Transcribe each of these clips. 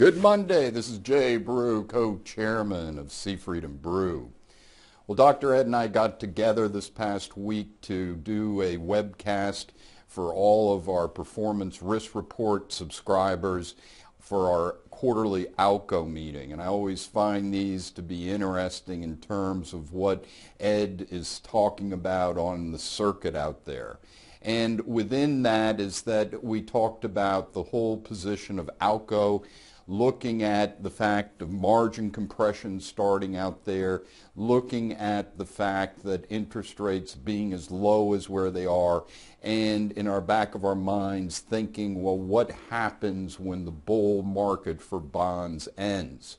Good Monday. This is Jay Brew, co-chairman of Seafreedom Brew. Well, Dr. Ed and I got together this past week to do a webcast for all of our Performance Risk Report subscribers for our quarterly ALCO meeting. And I always find these to be interesting in terms of what Ed is talking about on the circuit out there. And within that is that we talked about the whole position of ALCO, looking at the fact of margin compression starting out there, looking at the fact that interest rates being as low as where they are, and in our back of our minds thinking, well, what happens when the bull market for bonds ends?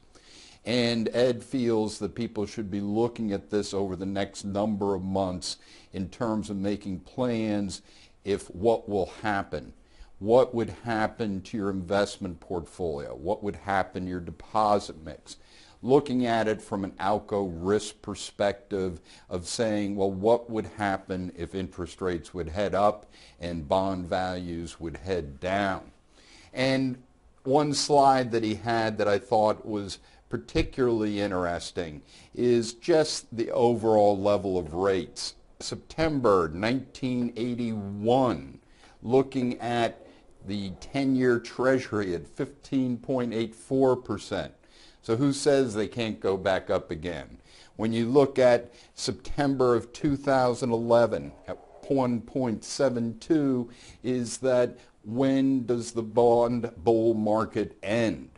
And Ed feels that people should be looking at this over the next number of months in terms of making plans if what will happen. What would happen to your investment portfolio? What would happen to your deposit mix? Looking at it from an ALCO risk perspective of saying, well, what would happen if interest rates would head up and bond values would head down? And one slide that he had that I thought was particularly interesting is just the overall level of rates. September 1981, looking at the 10-year Treasury at 15.84%. So who says they can't go back up again? When you look at September of 2011 at 1.72, is that when does the bond bull market end?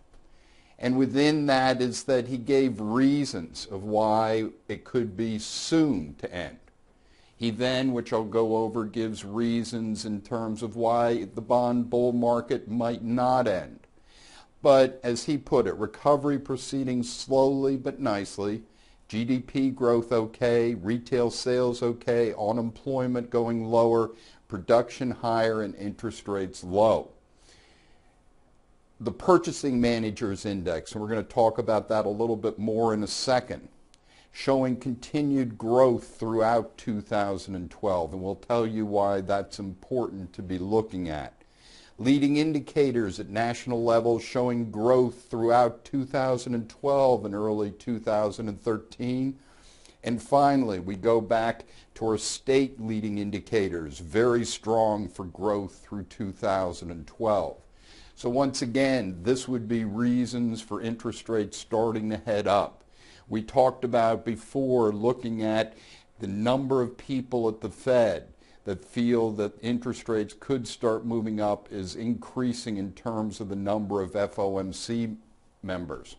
And within that is that he gave reasons of why it could be soon to end. He then, which I'll go over, gives reasons in terms of why the bond bull market might not end. But as he put it, recovery proceeding slowly but nicely, GDP growth okay, retail sales okay, unemployment going lower, production higher, and interest rates low. The Purchasing Managers Index, and we're going to talk about that a little bit more in a second, showing continued growth throughout 2012, and we'll tell you why that's important to be looking at. Leading indicators at national levels showing growth throughout 2012 and early 2013. And finally, we go back to our state leading indicators, very strong for growth through 2012. So once again, this would be reasons for interest rates starting to head up. We talked about before looking at the number of people at the Fed that feel that interest rates could start moving up is increasing in terms of the number of FOMC members.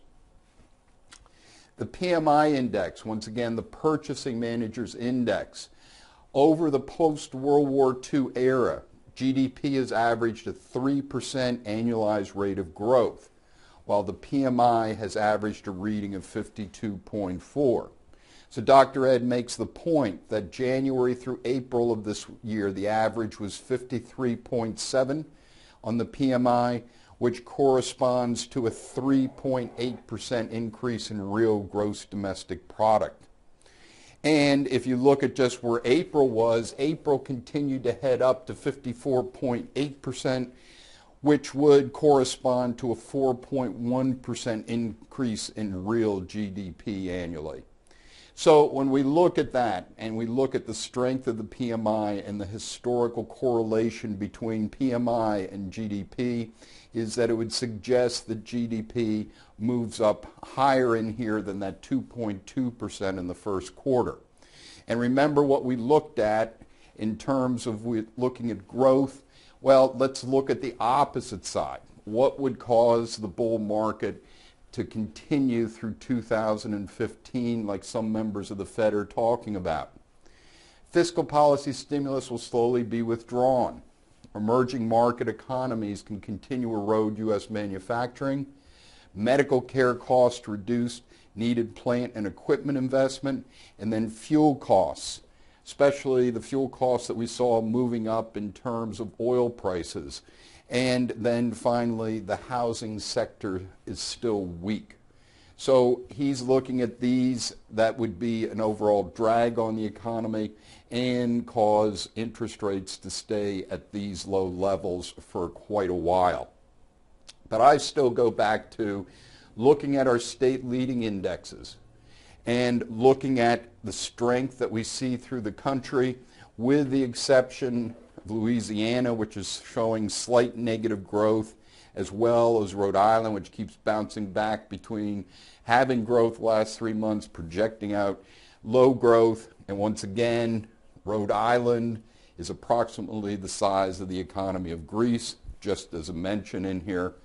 The PMI index, once again the Purchasing Managers Index, over the post-World War II era, GDP has averaged a 3% annualized rate of growth, while the PMI has averaged a reading of 52.4. So Dr. Ed makes the point that January through April of this year, the average was 53.7 on the PMI, which corresponds to a 3.8% increase in real gross domestic product. And if you look at just where April was, April continued to head up to 54.8%, which would correspond to a 4.1% increase in real GDP annually. So when we look at that and we look at the strength of the PMI and the historical correlation between PMI and GDP, is that it would suggest that GDP moves up higher in here than that 2.2% in the first quarter. And remember what we looked at in terms of looking at growth. Well, let's look at the opposite side. What would cause the bull market to continue through 2015 like some members of the Fed are talking about? Fiscal policy stimulus will slowly be withdrawn. Emerging market economies can continue to erode U.S. manufacturing. Medical care costs reduced, needed plant and equipment investment, and then fuel costs, especially the fuel costs that we saw moving up in terms of oil prices. And then finally, the housing sector is still weak. So he's looking at these that would be an overall drag on the economy and cause interest rates to stay at these low levels for quite a while. But I still go back to looking at our state leading indexes and looking at the strength that we see through the country, with the exception of Louisiana, which is showing slight negative growth, as well as Rhode Island, which keeps bouncing back between having growth the last 3 months, projecting out low growth. And once again, Rhode Island is approximately the size of the economy of Greece, just as a mention in here.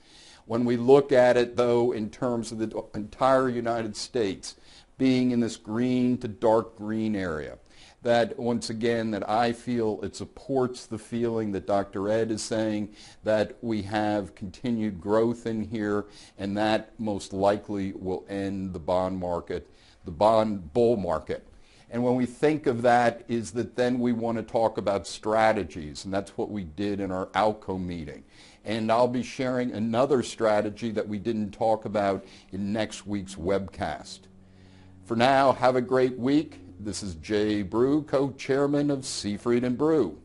When we look at it, though, in terms of the entire United States being in this green to dark green area, that once again, that I feel it supports the feeling that Dr. Ed is saying, that we have continued growth in here, and that most likely will end the bond market, the bond bull market. And when we think of that, is that then we want to talk about strategies, and that's what we did in our ALCO meeting. And I'll be sharing another strategy that we didn't talk about in next week's webcast. For now, have a great week. This is Jay Brew, co-chairman of Seafried and Brew.